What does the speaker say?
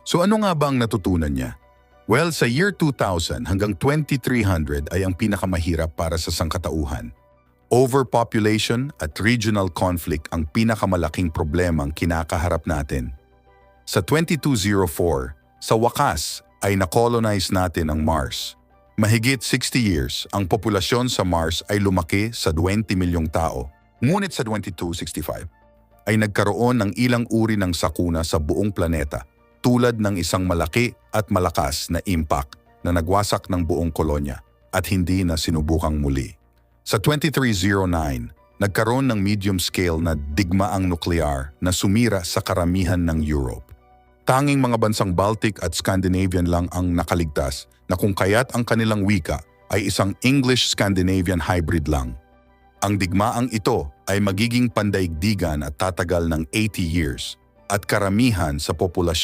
So ano nga ba ang natutunan niya? Well, sa year 2000 hanggang 2300 ay ang pinakamahirap para sa sangkatauhan. Overpopulation at regional conflict ang pinakamalaking problemang kinakaharap natin. Sa 2204, sa wakas ay nakolonize natin ang Mars. Mahigit 60 years, ang populasyon sa Mars ay lumaki sa 20 milyong tao. Ngunit sa 2265, ay nagkaroon ng ilang uri ng sakuna sa buong planeta, tulad ng isang malaki at malakas na impact na nagwasak ng buong kolonya at hindi na sinubukang muli. Sa 2309, nagkaroon ng medium-scale na digmaang nuklear na sumira sa karamihan ng Europe. Tanging mga bansang Baltic at Scandinavian lang ang nakaligtas na kung kaya't ang kanilang wika ay isang English-Scandinavian hybrid lang. Ang digmaang ito ay magiging pandaigdigan at tatagal ng 80 years at karamihan sa populasyon